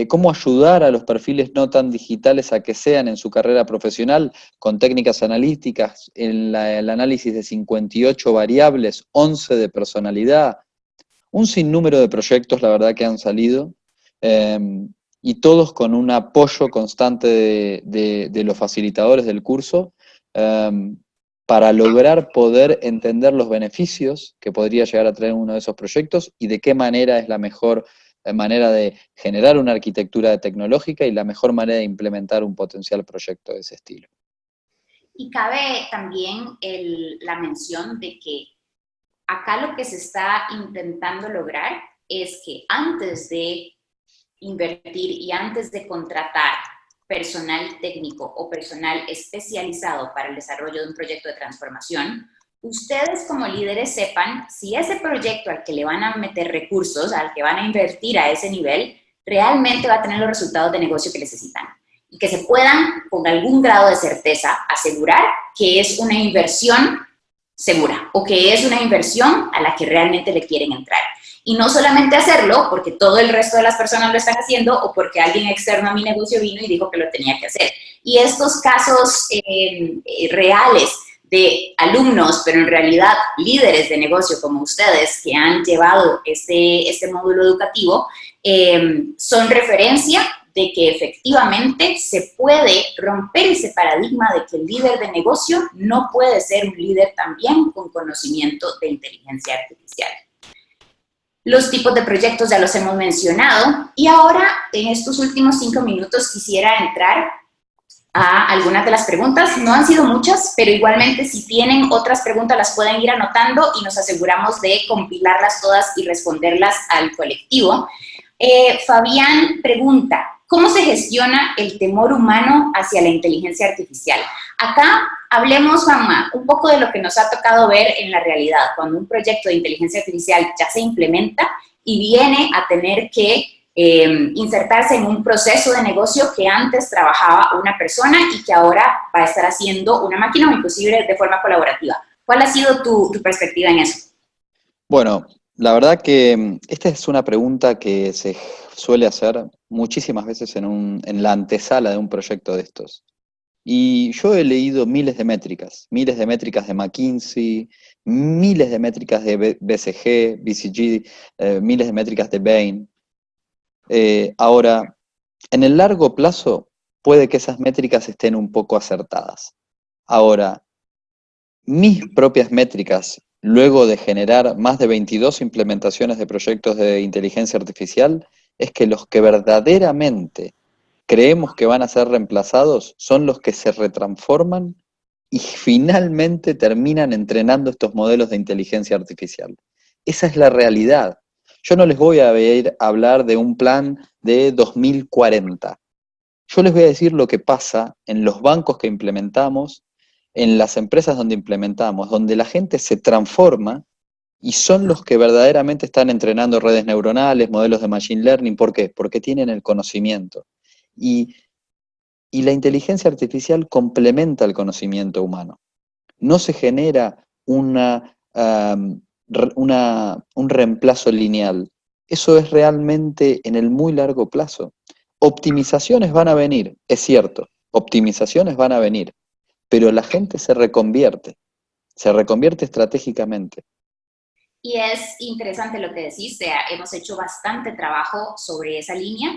cómo ayudar a los perfiles no tan digitales a que sean en su carrera profesional, con técnicas analíticas, en el análisis de 58 variables, 11 de personalidad, un sinnúmero de proyectos, la verdad, que han salido, y todos con un apoyo constante de los facilitadores del curso, para lograr poder entender los beneficios que podría llegar a traer uno de esos proyectos y de qué manera es la mejor manera de generar una arquitectura tecnológica y la mejor manera de implementar un potencial proyecto de ese estilo. Y cabe también la mención de que acá lo que se está intentando lograr es que antes de invertir y antes de contratar personal técnico o personal especializado para el desarrollo de un proyecto de transformación, ustedes como líderes sepan si ese proyecto al que le van a meter recursos, al que van a invertir a ese nivel, realmente va a tener los resultados de negocio que necesitan. Y que se puedan, con algún grado de certeza, asegurar que es una inversión segura o que es una inversión a la que realmente le quieren entrar. Y no solamente hacerlo porque todo el resto de las personas lo están haciendo o porque alguien externo a mi negocio vino y dijo que lo tenía que hacer. Y estos casos reales de alumnos, pero en realidad líderes de negocio como ustedes que han llevado este módulo educativo, son referencia de que efectivamente se puede romper ese paradigma de que el líder de negocio no puede ser un líder también con conocimiento de inteligencia artificial. Los tipos de proyectos ya los hemos mencionado y ahora en estos últimos 5 minutos quisiera entrar a algunas de las preguntas. No han sido muchas, pero igualmente si tienen otras preguntas las pueden ir anotando y nos aseguramos de compilarlas todas y responderlas al colectivo. Fabián pregunta, ¿cómo se gestiona el temor humano hacia la inteligencia artificial? Acá hablemos, Juanma, un poco de lo que nos ha tocado ver en la realidad, cuando un proyecto de inteligencia artificial ya se implementa y viene a tener que insertarse en un proceso de negocio que antes trabajaba una persona y que ahora va a estar haciendo una máquina o inclusive de forma colaborativa. ¿Cuál ha sido tu perspectiva en eso? Bueno, la verdad que esta es una pregunta que se suele hacer muchísimas veces en la antesala de un proyecto de estos. Y yo he leído miles de métricas de McKinsey, miles de métricas de BCG, miles de métricas de Bain. Ahora, en el largo plazo, puede que esas métricas estén un poco acertadas. Ahora, mis propias métricas, luego de generar más de 22 implementaciones de proyectos de inteligencia artificial, es que los que verdaderamente creemos que van a ser reemplazados son los que se retransforman y finalmente terminan entrenando estos modelos de inteligencia artificial. Esa es la realidad. Yo no les voy a hablar de un plan de 2040. Yo les voy a decir lo que pasa en los bancos que implementamos, en las empresas donde implementamos, donde la gente se transforma y son los que verdaderamente están entrenando redes neuronales, modelos de machine learning. ¿Por qué? Porque tienen el conocimiento. Y la inteligencia artificial complementa el conocimiento humano. No se genera un reemplazo lineal. Eso es realmente en el muy largo plazo. Optimizaciones van a venir, es cierto, optimizaciones van a venir, pero la gente se reconvierte. se reconvierte estratégicamente. Y es interesante lo que decís, hemos hecho bastante trabajo sobre esa línea.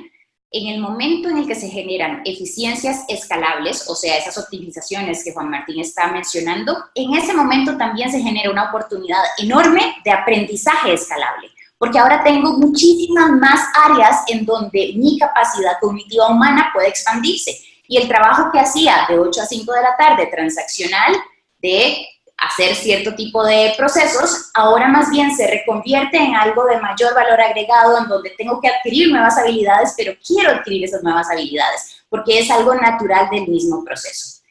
En el momento en el que se generan eficiencias escalables, o sea, esas optimizaciones que Juan Martín está mencionando, en ese momento también se genera una oportunidad enorme de aprendizaje escalable, porque ahora tengo muchísimas más áreas en donde mi capacidad cognitiva humana puede expandirse. Y el trabajo que hacía de 8 a 5 de la tarde transaccional, de hacer cierto tipo de procesos, ahora más bien se reconvierte en algo de mayor valor agregado, en donde tengo que adquirir nuevas habilidades, pero quiero adquirir esas nuevas habilidades, porque es algo natural del mismo proceso.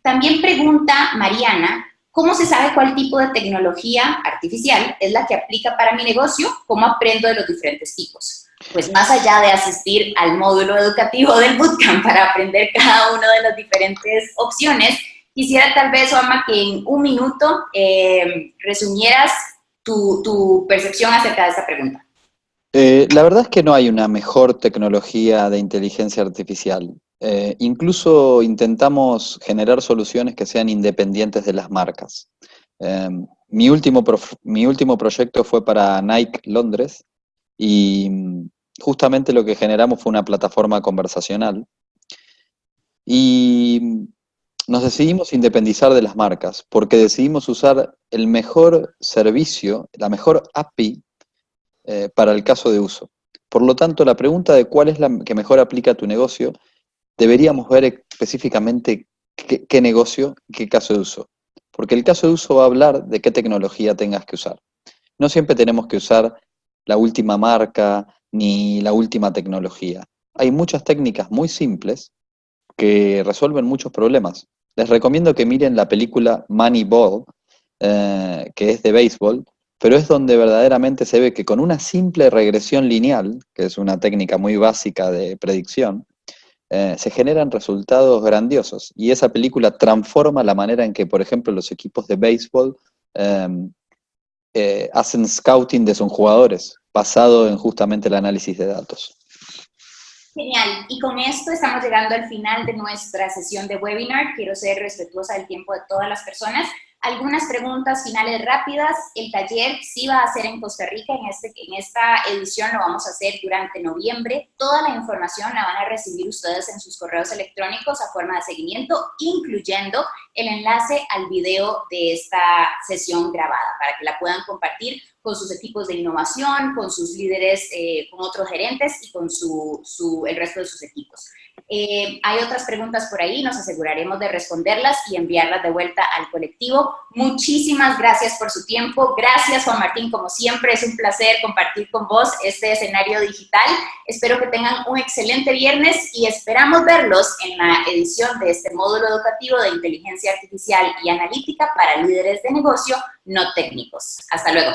También pregunta Mariana, ¿cómo se sabe cuál tipo de tecnología artificial es la que aplica para mi negocio? ¿Cómo aprendo de los diferentes tipos? Pues más allá de asistir al módulo educativo del bootcamp para aprender cada una de las diferentes opciones, quisiera tal vez, Juanma, que en un minuto resumieras tu percepción acerca de esta pregunta. La verdad es que no hay una mejor tecnología de inteligencia artificial. Incluso intentamos generar soluciones que sean independientes de las marcas. Mi último proyecto fue para Nike Londres y justamente lo que generamos fue una plataforma conversacional y nos decidimos independizar de las marcas porque decidimos usar el mejor servicio, la mejor API para el caso de uso. Por lo tanto, la pregunta de cuál es la que mejor aplica a tu negocio, deberíamos ver específicamente qué negocio, qué caso de uso. Porque el caso de uso va a hablar de qué tecnología tengas que usar. No siempre tenemos que usar la última marca ni la última tecnología. Hay muchas técnicas muy simples que resuelven muchos problemas. Les recomiendo que miren la película Moneyball, que es de béisbol, pero es donde verdaderamente se ve que con una simple regresión lineal, que es una técnica muy básica de predicción, se generan resultados grandiosos. Y esa película transforma la manera en que, por ejemplo, los equipos de béisbol hacen scouting de sus jugadores, basado en justamente el análisis de datos. Genial. Y con esto estamos llegando al final de nuestra sesión de webinar. Quiero ser respetuosa del tiempo de todas las personas. Algunas preguntas finales rápidas. El taller sí va a ser en Costa Rica. En esta edición lo vamos a hacer durante noviembre. Toda la información la van a recibir ustedes en sus correos electrónicos a forma de seguimiento, incluyendo el enlace al video de esta sesión grabada para que la puedan compartir con sus equipos de innovación, con sus líderes, con otros gerentes y con el resto de sus equipos. Hay otras preguntas por ahí, nos aseguraremos de responderlas y enviarlas de vuelta al colectivo. Muchísimas gracias por su tiempo. Gracias, Juan Martín, como siempre, es un placer compartir con vos este escenario digital. Espero que tengan un excelente viernes y esperamos verlos en la edición de este módulo educativo de inteligencia artificial y analítica para líderes de negocio no técnicos. Hasta luego.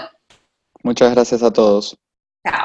Muchas gracias a todos. Chao.